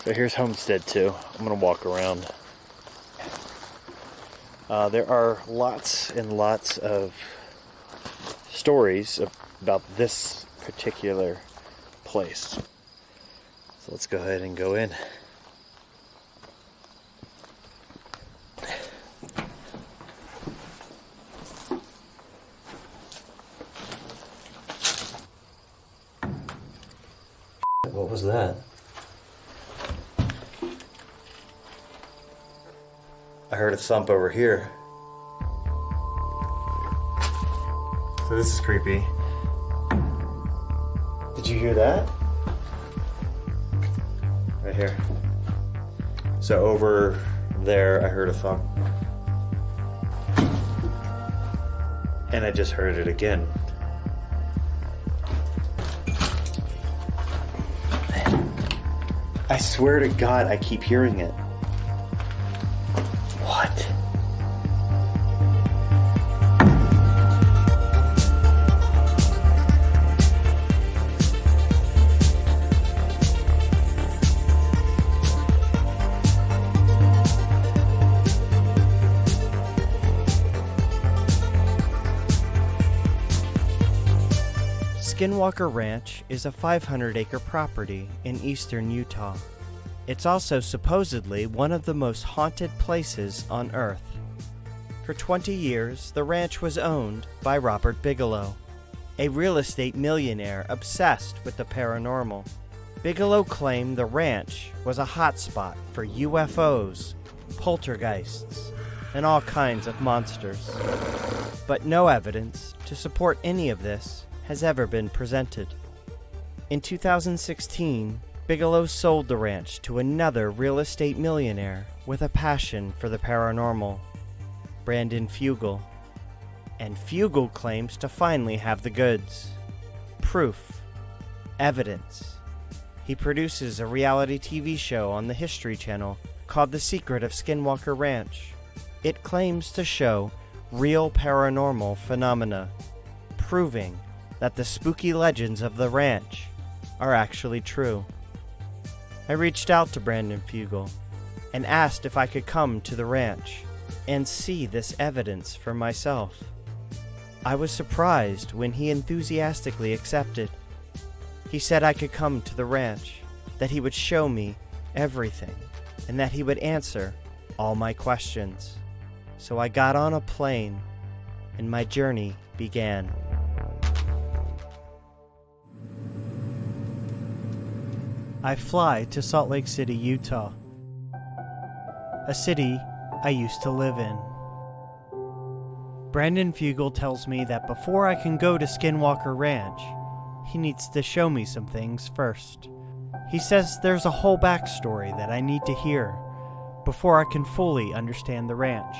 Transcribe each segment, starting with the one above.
So here's Homestead 2. I'm going to walk around. There are lots and lots of stories about this particular place. So let's go ahead and go in. What was that? I heard a thump over here. So this is creepy. Did you hear that? Right here. So over there I heard a thump. And I just heard it again. I swear to God, I keep hearing it. What? Skinwalker Ranch is a 500-acre property in eastern Utah. It's also supposedly one of the most haunted places on Earth. For 20 years, the ranch was owned by Robert Bigelow, a real estate millionaire obsessed with the paranormal. Bigelow claimed the ranch was a hotspot for UFOs, poltergeists, and all kinds of monsters. But no evidence to support any of this has ever been presented. In 2016, Bigelow sold the ranch to another real estate millionaire with a passion for the paranormal, Brandon Fugal. And Fugal claims to finally have the goods. Proof. Evidence. He produces a reality TV show on the History Channel called The Secret of Skinwalker Ranch. It claims to show real paranormal phenomena, proving that the spooky legends of the ranch are actually true. I reached out to Brandon Fugal and asked if I could come to the ranch and see this evidence for myself. I was surprised when he enthusiastically accepted. He said I could come to the ranch, that he would show me everything, and that he would answer all my questions. So I got on a plane, and my journey began. I fly to Salt Lake City, Utah, a city I used to live in. Brandon Fugal tells me that before I can go to Skinwalker Ranch, he needs to show me some things first. He says there's a whole backstory that I need to hear before I can fully understand the ranch.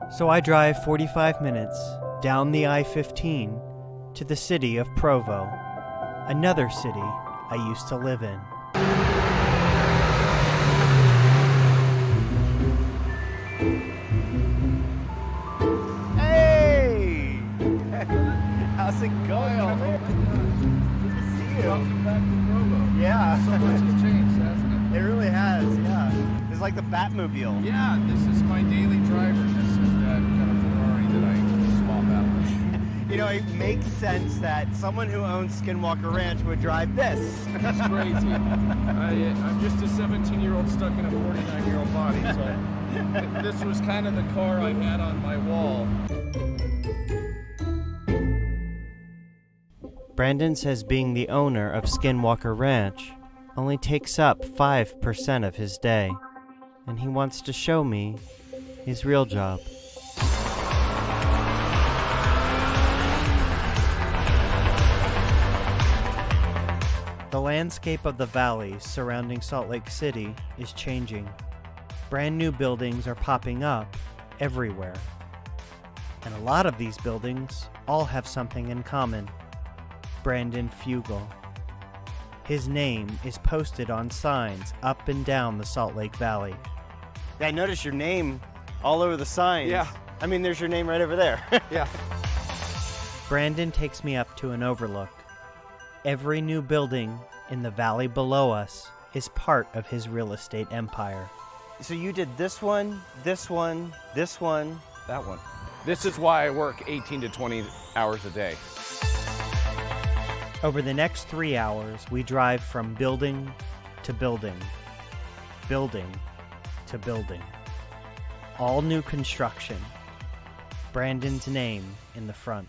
So I drive 45 minutes down the I-15 to the city of Provo, another city I used to live in. Hey! How's it going? Good to see you. Welcome back to Provo. Yeah. So much has changed, hasn't it? It really has, yeah. It's like the Batmobile. Yeah, this is my daily driver. This is that kind of Ferrari that I swap out. You know, it makes sense that someone who owns Skinwalker Ranch would drive this. It's crazy. I'm just a 17-year-old stuck in a 49-year-old body, so this was kind of the car I had on my wall. Brandon says being the owner of Skinwalker Ranch only takes up 5% of his day, and he wants to show me his real job. The landscape of the valley surrounding Salt Lake City is changing. Brand new buildings are popping up everywhere. And a lot of these buildings all have something in common. Brandon Fugal. His name is posted on signs up and down the Salt Lake Valley. Yeah, I noticed your name all over the signs. Yeah. I mean, there's your name right over there. Yeah. Brandon takes me up to an overlook. Every new building in the valley below us is part of his real estate empire. So you did this one, this one, this one. That one. This is why I work 18 to 20 hours a day. Over the next 3 hours, we drive from building to building, building to building. All new construction. Brandon's name in the front.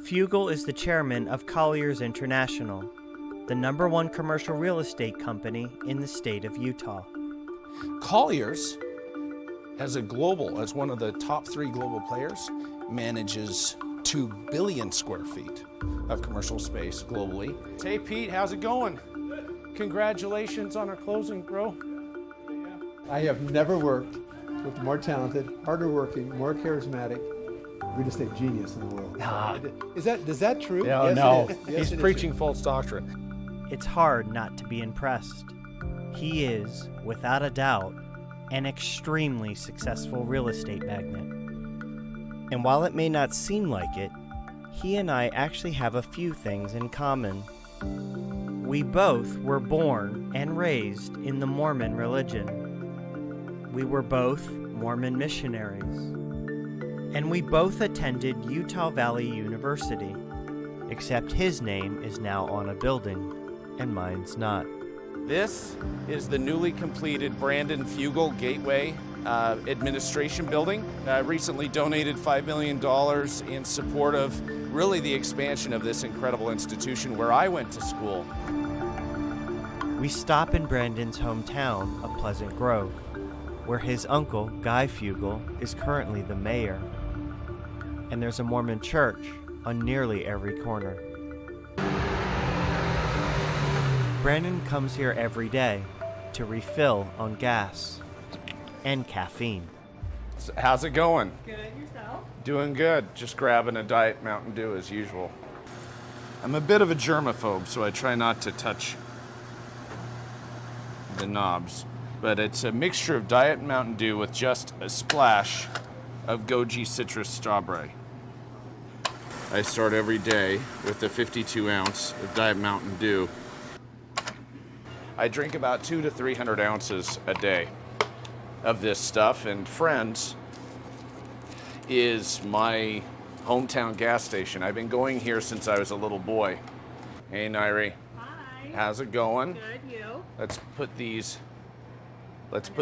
Fugel is the chairman of Colliers International, the #1 commercial real estate company in the state of Utah. Colliers, as one of the top 3 global players, manages 2 billion square feet of commercial space globally. Hey Pete, how's it going? Congratulations on our closing, bro. I have never worked with a more talented, harder working, more charismatic real estate genius in the world. Is that true? No, Yes, no. it is. Yes, He's it is preaching true. false doctrine. It's hard not to be impressed. He is, without a doubt, an extremely successful real estate magnate. And while it may not seem like it, he and I actually have a few things in common. We both were born and raised in the Mormon religion. We were both Mormon missionaries. And we both attended Utah Valley University, except his name is now on a building, and mine's not. This is the newly completed Brandon Fugel Gateway Administration Building. I recently donated $5 million in support of really the expansion of this incredible institution where I went to school. We stop in Brandon's hometown of Pleasant Grove, where his uncle, Guy Fugel, is currently the mayor. And there's a Mormon church on nearly every corner. Brandon comes here every day to refill on gas and caffeine. So how's it going? Good, yourself? Doing good. Just grabbing a Diet Mountain Dew as usual. I'm a bit of a germaphobe, so I try not to touch the knobs. But it's a mixture of Diet Mountain Dew with just a splash of Goji citrus strawberry. I start every day with a 52 ounce of Diet Mountain Dew. I drink about 200 to 300 ounces a day of this stuff, and Friends is my hometown gas station. I've been going here since I was a little boy. Hey, Nairi. Hi. How's it going? Good, you? Let's put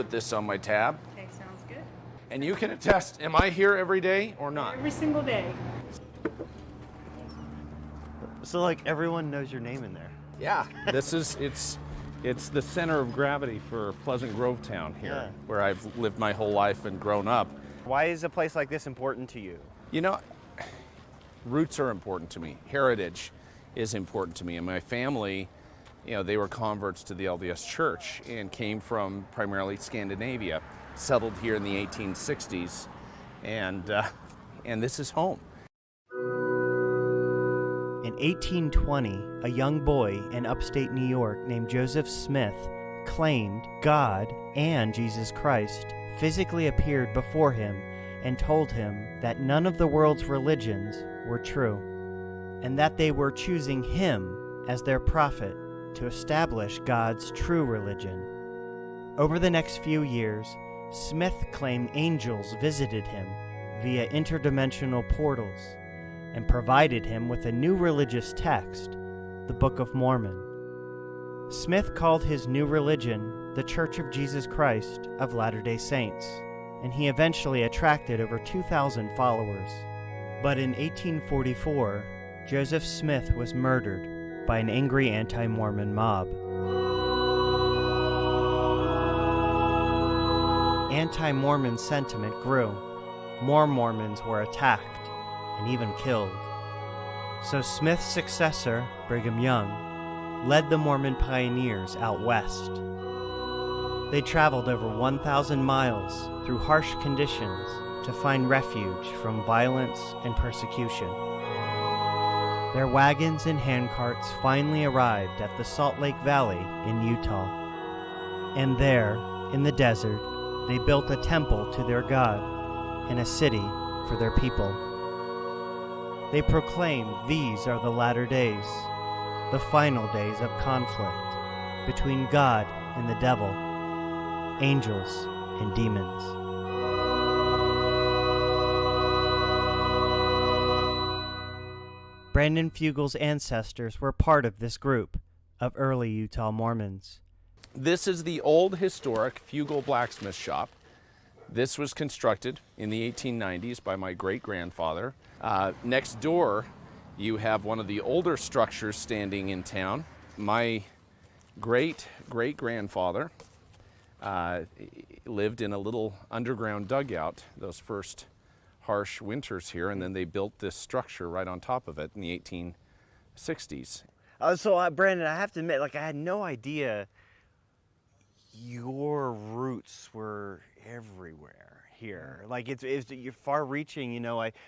this on my tab. Okay, sounds good. And you can attest, am I here every day or not? Every single day. So like everyone knows your name in there. Yeah. It's the center of gravity for Pleasant Grove town here, Yeah. where I've lived my whole life and grown up. Why is a place like this important to you? You know, roots are important to me. Heritage is important to me. And my family, they were converts to the LDS Church and came from primarily Scandinavia, settled here in the 1860s, and this is home. In 1820, a young boy in upstate New York named Joseph Smith claimed God and Jesus Christ physically appeared before him and told him that none of the world's religions were true, and that they were choosing him as their prophet to establish God's true religion. Over the next few years, Smith claimed angels visited him via interdimensional portals and provided him with a new religious text, the Book of Mormon. Smith called his new religion the Church of Jesus Christ of Latter-day Saints, and he eventually attracted over 2,000 followers. But in 1844, Joseph Smith was murdered by an angry anti-Mormon mob. Anti-Mormon sentiment grew. More Mormons were attacked and even killed. So Smith's successor, Brigham Young, led the Mormon pioneers out west. They traveled over 1,000 miles through harsh conditions to find refuge from violence and persecution. Their wagons and handcarts finally arrived at the Salt Lake Valley in Utah. And there, in the desert, they built a temple to their God and a city for their people. They proclaimed these are the latter days, the final days of conflict, between God and the devil, angels and demons. Brandon Fugel's ancestors were part of this group of early Utah Mormons. This is the old historic Fugel blacksmith shop. This was constructed in the 1890s by my great-grandfather. Next door, you have one of the older structures standing in town. My great-great-grandfather lived in a little underground dugout those first harsh winters here, and then they built this structure right on top of it in the 1860s. Brandon, I have to admit, I had no idea your roots were everywhere here. You're far-reaching.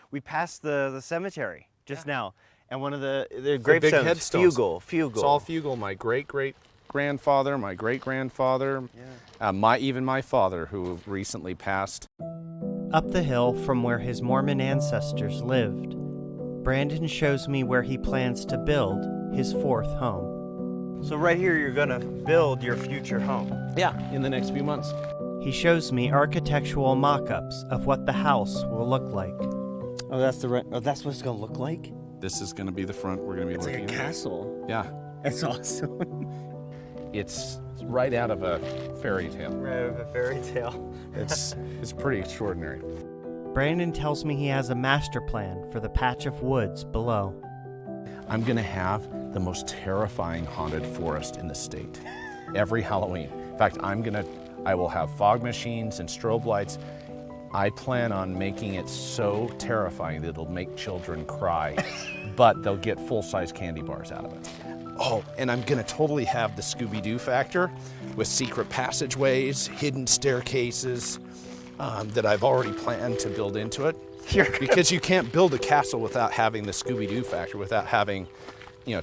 We passed the cemetery just now, and one of the gravestones, big headstones. Fugel. It's all Fugel. My great-great-grandfather, my great-grandfather, even my father, who recently passed. Up the hill from where his Mormon ancestors lived, Brandon shows me where he plans to build his fourth home. So right here, you're gonna build your future home. Yeah, in the next few months. He shows me architectural mock-ups of what the house will look like. Oh, that's what it's gonna look like. This is going to be the front we're going to be looking It's like a at. castle. Yeah. That's awesome. It's right out of a fairy tale. Right out of a fairy tale. It's pretty extraordinary. Brandon tells me he has a master plan for the patch of woods below. I'm going to have the most terrifying haunted forest in the state every Halloween. In fact, I will have fog machines and strobe lights. I plan on making it so terrifying that it'll make children cry, but they'll get full-size candy bars out of it. Oh, and I'm gonna totally have the Scooby-Doo factor with secret passageways, hidden staircases that I've already planned to build into it. Because you can't build a castle without having the Scooby-Doo factor, without having,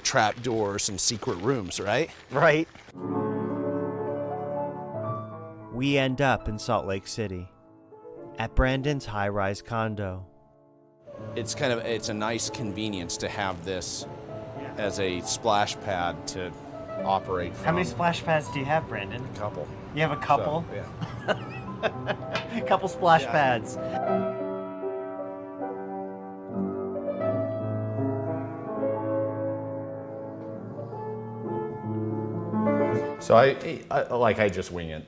trap doors and secret rooms, right? Right. We end up in Salt Lake City, at Brandon's high-rise condo. It's a nice convenience to have this as a splash pad to operate from. How many splash pads do you have, Brandon? A couple. You have a couple? So, yeah. A couple splash pads. So I just wing it,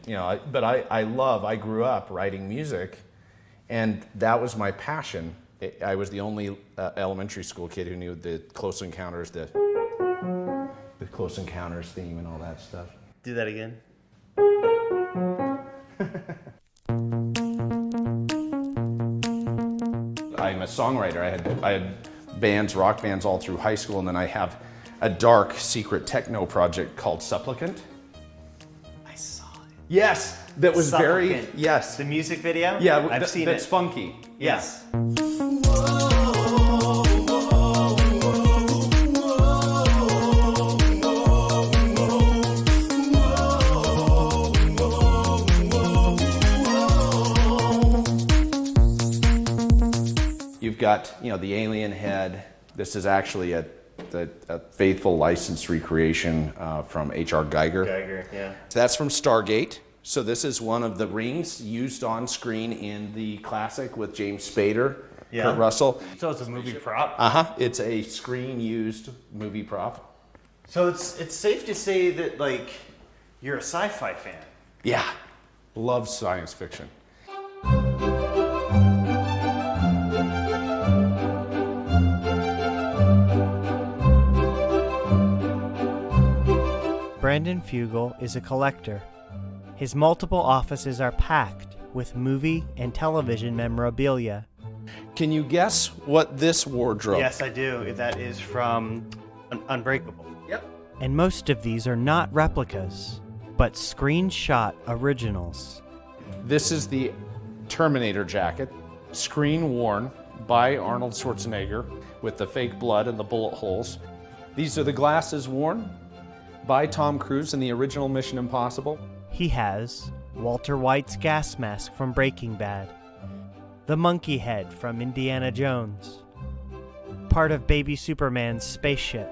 but I grew up writing music, and that was my passion. I was the only elementary school kid who knew the Close Encounters, the Close Encounters theme and all that stuff. Do that again. I'm a songwriter. I had bands, rock bands all through high school, and then I have a dark secret techno project called Supplicant. I saw it. Yes, that was Supplicant. yes. The music video? Yeah, I've seen that's it. funky. Yes. You've got, the alien head. This is actually a faithful licensed recreation from H.R. Geiger. Yeah. So that's from Stargate. So this is one of the rings used on screen in the classic with James Spader, Kurt Russell. So it's a movie prop? It's a screen-used movie prop. So it's safe to say that, you're a sci-fi fan. Yeah, love science fiction. Brandon Fugel is a collector. His multiple offices are packed with movie and television memorabilia. Can you guess what this wardrobe? Yes, I do. That is from Unbreakable. Yep. And most of these are not replicas, but screenshot originals. This is the Terminator jacket, screen worn by Arnold Schwarzenegger with the fake blood and the bullet holes. These are the glasses worn by Tom Cruise in the original Mission Impossible. He has Walter White's gas mask from Breaking Bad, the monkey head from Indiana Jones, part of Baby Superman's spaceship,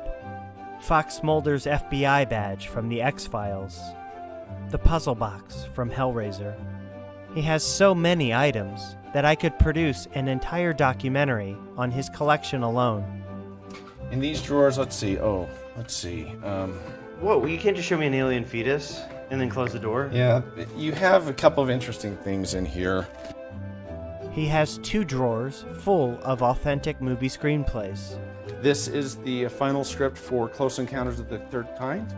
Fox Mulder's FBI badge from The X-Files, the puzzle box from Hellraiser. He has so many items that I could produce an entire documentary on his collection alone. In these drawers, let's see. Whoa, you can't just show me an alien fetus and then close the door? Yeah, you have a couple of interesting things in here. He has 2 drawers full of authentic movie screenplays. This is the final script for Close Encounters of the Third Kind.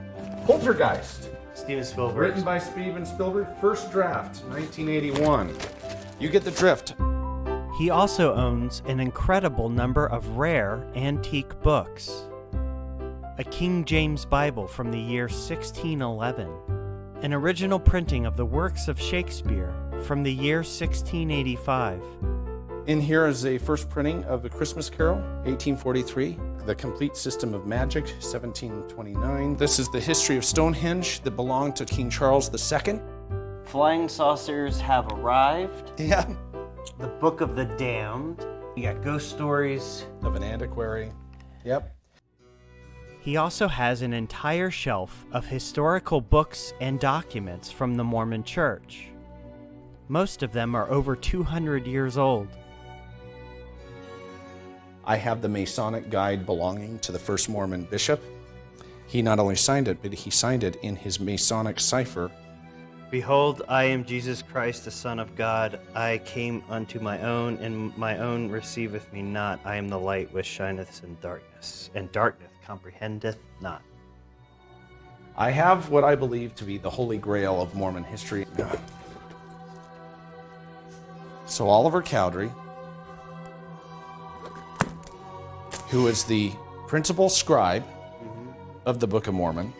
Poltergeist, Steven Spielberg. written by Steven Spielberg, first draft, 1981. You get the drift. He also owns an incredible number of rare antique books. A King James Bible from the year 1611, an original printing of the works of Shakespeare from the year 1685. In here is a first printing of The Christmas Carol, 1843. The Complete System of Magic, 1729. This is the history of Stonehenge that belonged to King Charles II. Flying saucers have arrived. Yeah. The Book of the Damned. You got ghost stories. Of an antiquary. Yep. He also has an entire shelf of historical books and documents from the Mormon Church. Most of them are over 200 years old. I have the Masonic guide belonging to the first Mormon bishop. He not only signed it, but he signed it in his Masonic cipher. Behold, I am Jesus Christ, the Son of God. I came unto my own, and my own receiveth me not. I am the light which shineth in darkness, and darkness comprehendeth not. I have what I believe to be the holy grail of Mormon history. So Oliver Cowdery, who is the principal scribe of the Book of Mormon.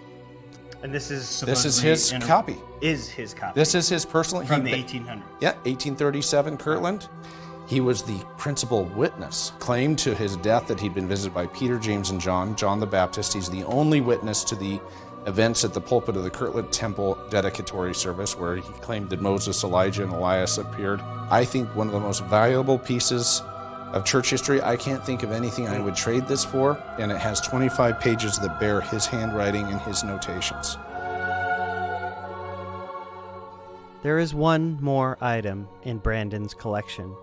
And this is his copy. Is his copy. This is his personal... From the 1800s. Yeah, 1837, Kirtland. He was the principal witness, claimed to his death that he'd been visited by Peter, James, and John the Baptist. He's the only witness to the events at the pulpit of the Kirtland Temple dedicatory service where he claimed that Moses, Elijah, and Elias appeared. I think one of the most valuable pieces of church history. I can't think of anything I would trade this for, and it has 25 pages that bear his handwriting and his notations. There is one more item in Brandon's collection,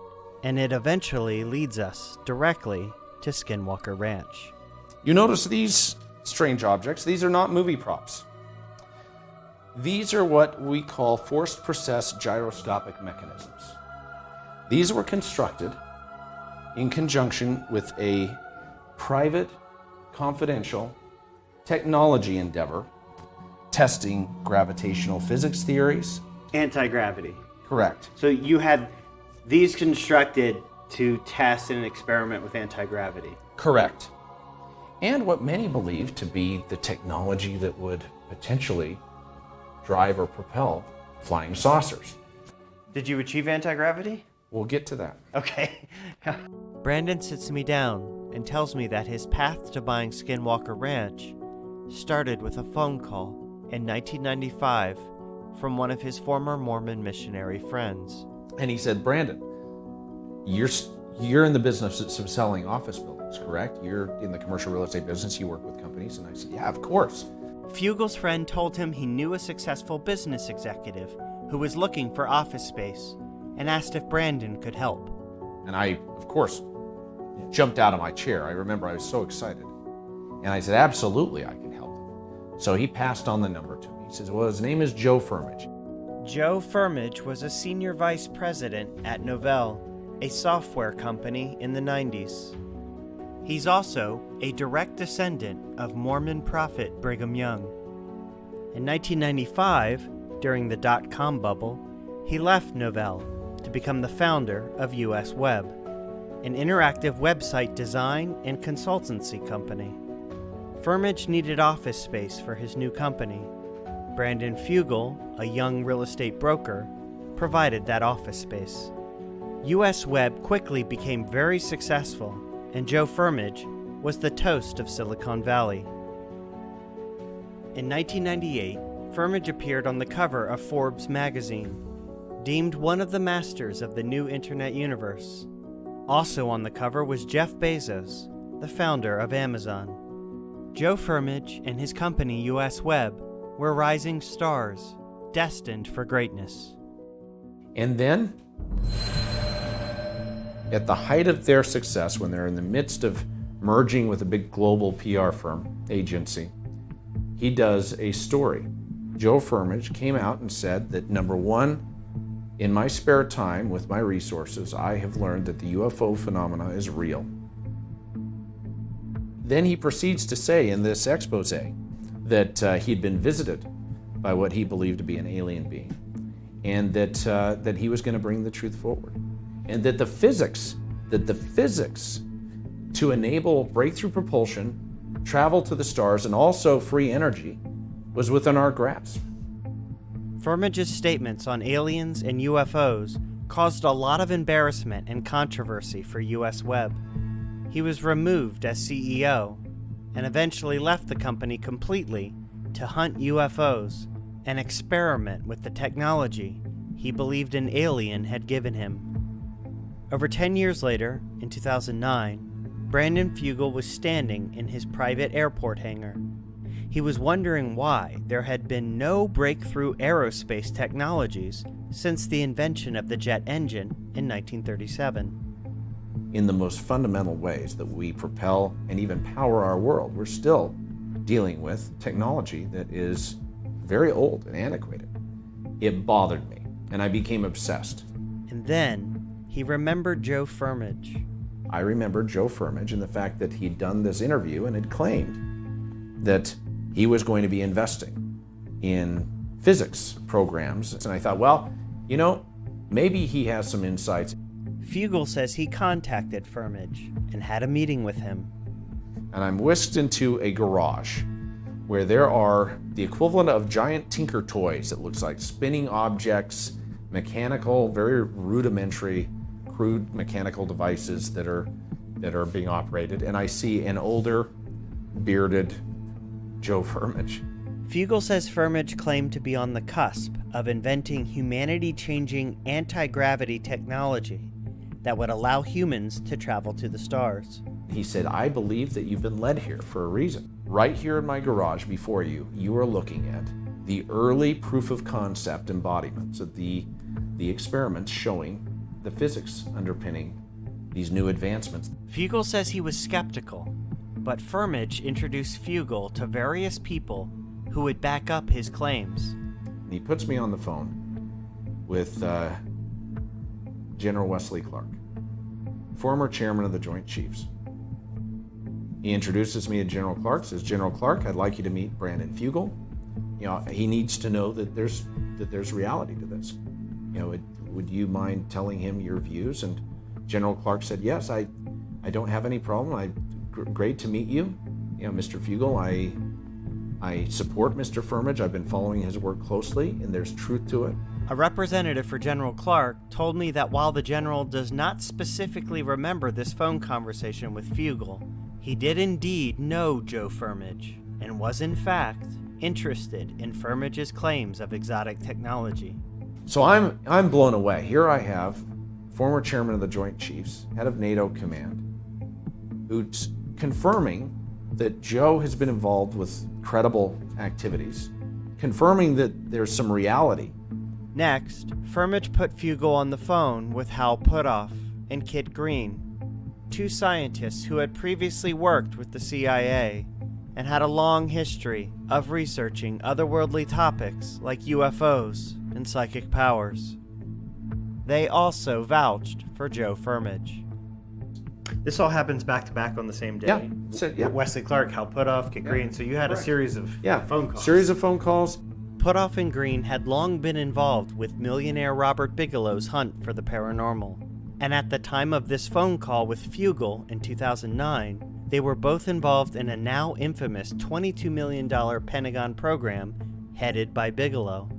and it eventually leads us directly to Skinwalker Ranch. You notice these strange objects. These are not movie props. These are what we call forced process gyroscopic mechanisms. These were constructed in conjunction with a private, confidential technology endeavor testing gravitational physics theories. Anti-gravity. Correct. So you had these constructed to test and experiment with anti-gravity. Correct. And what many believe to be the technology that would potentially drive or propel flying saucers. Did you achieve anti-gravity? We'll get to that. Okay. Brandon sits me down and tells me that his path to buying Skinwalker Ranch started with a phone call in 1995 from one of his former Mormon missionary friends. And he said, Brandon, you're in the business of selling office buildings, correct? You're in the commercial real estate business, you work with companies. And I said, yeah, of course. Fugel's friend told him he knew a successful business executive who was looking for office space and asked if Brandon could help. And I, of course, jumped out of my chair. I remember I was so excited. And I said, absolutely, I can help him. So he passed on the number to me. He says, well, his name is Joe Firmage. Joe Firmage was a senior vice president at Novell, a software company in the 90s. He's also a direct descendant of Mormon prophet Brigham Young. In 1995, during the dot-com bubble, he left Novell to become the founder of US Web, an interactive website design and consultancy company. Firmage needed office space for his new company. Brandon Fugel, a young real estate broker, provided that office space. US Web quickly became very successful, and Joe Firmage was the toast of Silicon Valley. In 1998, Firmage appeared on the cover of Forbes magazine, deemed one of the masters of the new internet universe. Also on the cover was Jeff Bezos, the founder of Amazon. Joe Firmage and his company US Web were rising stars, destined for greatness. And then, at the height of their success, when they're in the midst of merging with a big global PR firm, agency, he does a story. Joe Firmage came out and said that, number one, in my spare time with my resources, I have learned that the UFO phenomena is real. Then he proceeds to say in this expose that he'd been visited by what he believed to be an alien being, and that he was going to bring the truth forward, and that the physics to enable breakthrough propulsion, travel to the stars, and also free energy was within our grasp. Firmage's statements on aliens and UFOs caused a lot of embarrassment and controversy for US Web. He was removed as CEO and eventually left the company completely to hunt UFOs and experiment with the technology he believed an alien had given him. Over 10 years later, in 2009, Brandon Fugal was standing in his private airport hangar. He was wondering why there had been no breakthrough aerospace technologies since the invention of the jet engine in 1937. In the most fundamental ways that we propel and even power our world, we're still dealing with technology that is very old and antiquated. It bothered me, and I became obsessed. And then he remembered Joe Firmage. I remembered Joe Firmage and the fact that he'd done this interview and had claimed that he was going to be investing in physics programs. And I thought, well, you know, maybe he has some insights. Fugal says he contacted Firmage and had a meeting with him. And I'm whisked into a garage where there are the equivalent of giant tinker toys, it looks like, spinning objects, mechanical, very rudimentary, crude mechanical devices that are being operated. And I see an older, bearded Joe Firmage. Fugal says Firmage claimed to be on the cusp of inventing humanity-changing anti-gravity technology that would allow humans to travel to the stars. He said, I believe that you've been led here for a reason. Right here in my garage before you, you are looking at the early proof of concept embodiments of the experiments showing the physics underpinning these new advancements. Fugal says he was skeptical, but Firmage introduced Fugal to various people who would back up his claims. He puts me on the phone with General Wesley Clark, former chairman of the Joint Chiefs. He introduces me to General Clark, says, General Clark, I'd like you to meet Brandon Fugal. You know, he needs to know that there's reality to this. You know, would you mind telling him your views? And General Clark said, yes, I don't have any problem. Great to meet you. You know, Mr. Fugal, I support Mr. Firmage. I've been following his work closely, and there's truth to it. A representative for General Clark told me that while the general does not specifically remember this phone conversation with Fugal, he did indeed know Joe Firmage and was in fact interested in Firmage's claims of exotic technology. So I'm blown away. Here I have former chairman of the Joint Chiefs, head of NATO command, who's confirming that Joe has been involved with credible activities, confirming that there's some reality. Next, Firmage put Fugal on the phone with Hal Puthoff and Kit Green, two scientists who had previously worked with the CIA and had a long history of researching otherworldly topics like UFOs and psychic powers. They also vouched for Joe Firmage. This all happens back to back on the same day. Yeah. So, yeah. Wesley Clark, Hal Puthoff, Kit Green. So you had a series of phone calls. Series of phone calls. Puthoff and Green had long been involved with millionaire Robert Bigelow's hunt for the paranormal. And at the time of this phone call with Fugal in 2009, they were both involved in a now infamous $22 million Pentagon program headed by Bigelow.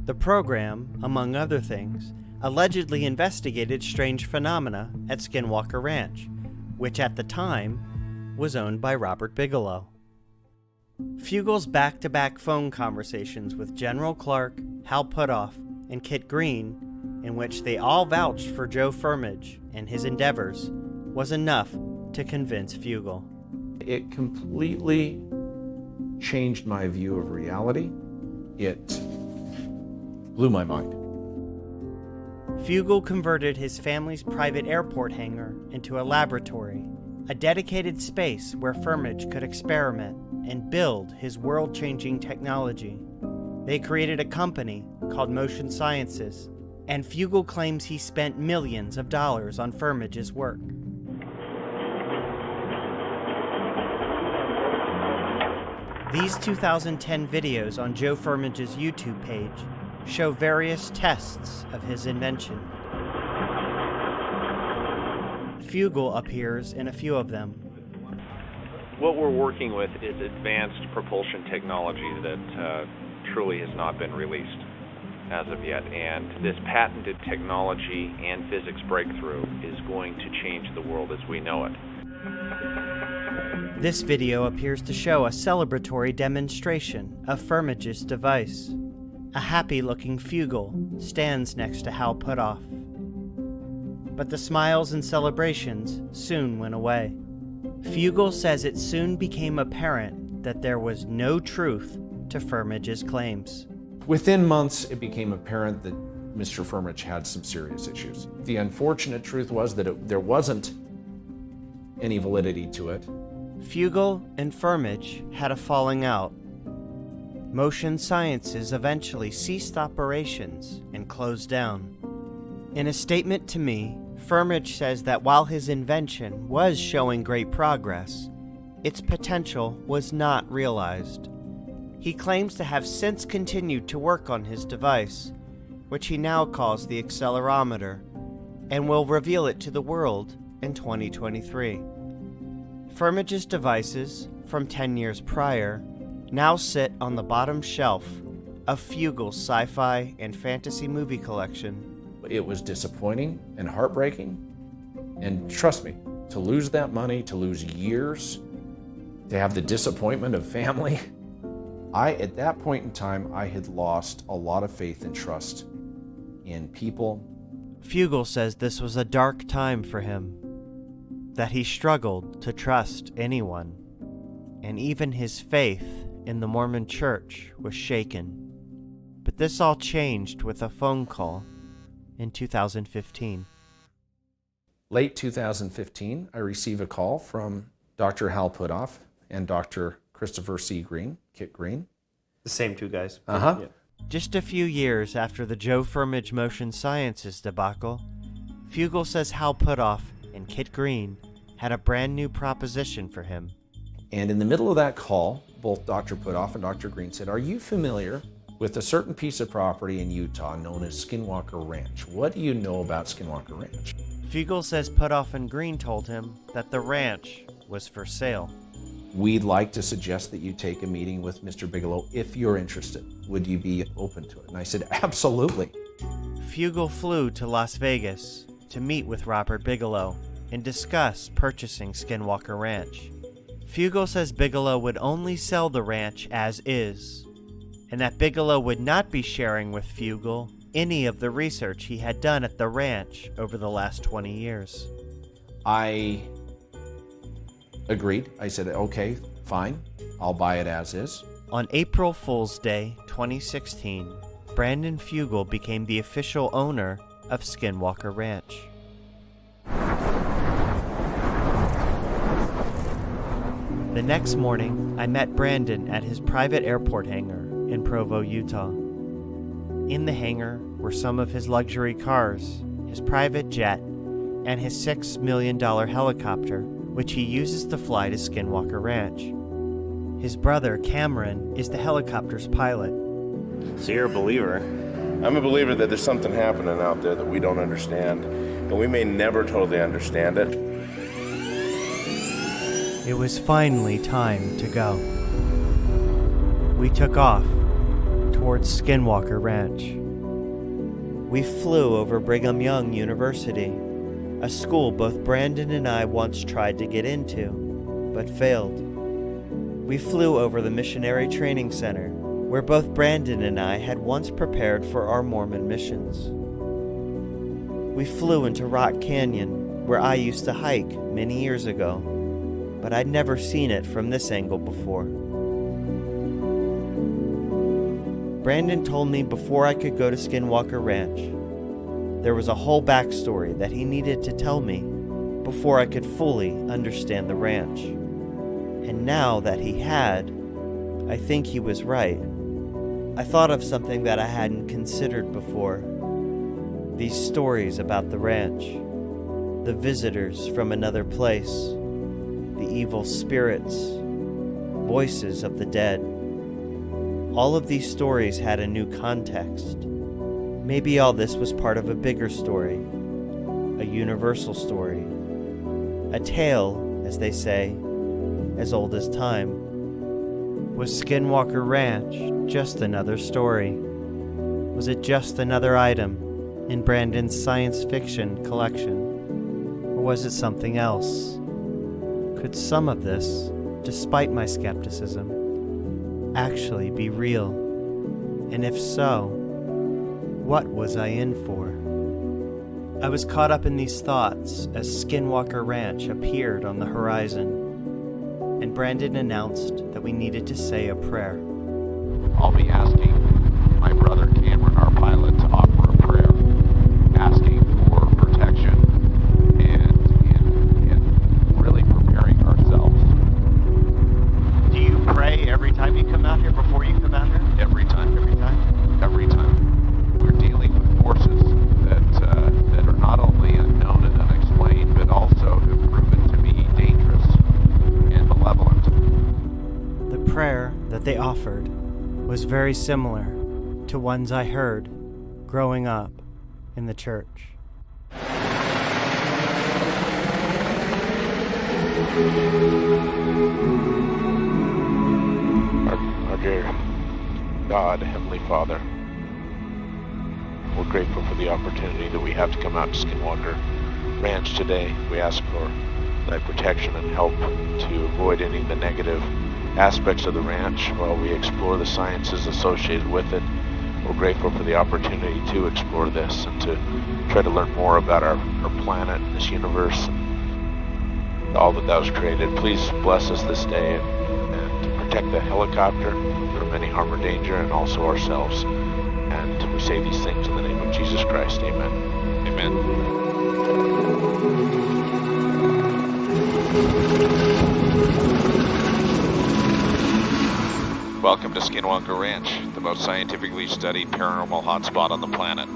The program, among other things, allegedly investigated strange phenomena at Skinwalker Ranch, which at the time was owned by Robert Bigelow. Fugal's back-to-back phone conversations with General Clark, Hal Puthoff, and Kit Green, in which they all vouched for Joe Firmage and his endeavors, was enough to convince Fugal. It completely changed my view of reality. It blew my mind. Fugel converted his family's private airport hangar into a laboratory, a dedicated space where Firmage could experiment and build his world-changing technology. They created a company called Motion Sciences, and Fugel claims he spent millions of dollars on Firmage's work. These 2010 videos on Joe Firmage's YouTube page show various tests of his invention. Fugel appears in a few of them. What we're working with is advanced propulsion technology that truly has not been released as of yet. And this patented technology and physics breakthrough is going to change the world as we know it. This video appears to show a celebratory demonstration of Firmage's device. A happy-looking Fugel stands next to Hal Puthoff. But the smiles and celebrations soon went away. Fugel says it soon became apparent that there was no truth to Firmage's claims. Within months, it became apparent that Mr. Firmage had some serious issues. The unfortunate truth was that there wasn't any validity to it. Fugel and Firmage had a falling out. Motion Sciences eventually ceased operations and closed down. In a statement to me, Firmage says that while his invention was showing great progress, its potential was not realized. He claims to have since continued to work on his device, which he now calls the accelerometer, and will reveal it to the world in 2023. Firmage's devices, from 10 years prior, now sit on the bottom shelf of Fugel's sci-fi and fantasy movie collection. It was disappointing and heartbreaking. And trust me, to lose that money, to lose years, to have the disappointment of family, at that point in time, I had lost a lot of faith and trust in people. Fugel says this was a dark time for him, that he struggled to trust anyone, and even his faith in the Mormon Church was shaken. But this all changed with a phone call in 2015. Late 2015, I receive a call from Dr. Hal Puthoff and Dr. Christopher C. Green, Kit Green. The same two guys. Uh-huh. Yeah. Just a few years after the Joe Firmage Motion Sciences debacle, Fugel says Hal Puthoff and Kit Green had a brand new proposition for him. And in the middle of that call, both Dr. Puthoff and Dr. Green said, "Are you familiar with a certain piece of property in Utah known as Skinwalker Ranch? What do you know about Skinwalker Ranch?" Fugel says Puthoff and Green told him that the ranch was for sale. "We'd like to suggest that you take a meeting with Mr. Bigelow if you're interested. Would you be open to it?" And I said, "Absolutely." Fugel flew to Las Vegas to meet with Robert Bigelow and discuss purchasing Skinwalker Ranch. Fugel says Bigelow would only sell the ranch as is, and that Bigelow would not be sharing with Fugel any of the research he had done at the ranch over the last 20 years. I agreed. I said, "Okay, fine. I'll buy it as is." On April Fool's Day 2016, Brandon Fugel became the official owner of Skinwalker Ranch. The next morning, I met Brandon at his private airport hangar in Provo, Utah. In the hangar were some of his luxury cars, his private jet, and his $6 million helicopter, which he uses to fly to Skinwalker Ranch. His brother, Cameron, is the helicopter's pilot. So you're a believer? I'm a believer that there's something happening out there that we don't understand, and we may never totally understand it. It was finally time to go. We took off towards Skinwalker Ranch. We flew over Brigham Young University, a school both Brandon and I once tried to get into, but failed. We flew over the Missionary Training Center, where both Brandon and I had once prepared for our Mormon missions. We flew into Rock Canyon, where I used to hike many years ago, but I'd never seen it from this angle before. Brandon told me before I could go to Skinwalker Ranch, there was a whole backstory that he needed to tell me before I could fully understand the ranch. And now that he had, I think he was right. I thought of something that I hadn't considered before. These stories about the ranch, the visitors from another place, the evil spirits, voices of the dead. All of these stories had a new context. Maybe all this was part of a bigger story, a universal story, a tale, as they say, as old as time. Was Skinwalker Ranch just another story? Was it just another item in Brandon's science fiction collection? Or was it something else? Could some of this, despite my skepticism, actually be real? And if so, what was I in for? I was caught up in these thoughts as Skinwalker Ranch appeared on the horizon, and Brandon announced that we needed to say a prayer. I'll be asking my brother Cameron, our pilot, to offer a prayer, asking for protection and really preparing ourselves. Do you pray every time you come out here, before you come out here? Every time. We're dealing with forces that are not only unknown and unexplained, but also have proven to be dangerous and malevolent. The prayer that they offered was very similar to ones I heard growing up in the church. Our dear God, Heavenly Father, we're grateful for the opportunity that we have to come out to Skinwalker Ranch today. We ask for thy protection and help to avoid any of the negative aspects of the ranch while we explore the sciences associated with it. We're grateful for the opportunity to explore this and to try to learn more about our planet, this universe, and all that thou hast created. Please bless us this day and to protect the helicopter from any harm or danger, and also ourselves. And we say these things in the name of Jesus Christ. Amen. Amen. Welcome to Skinwalker Ranch, the most scientifically studied paranormal hotspot on the planet.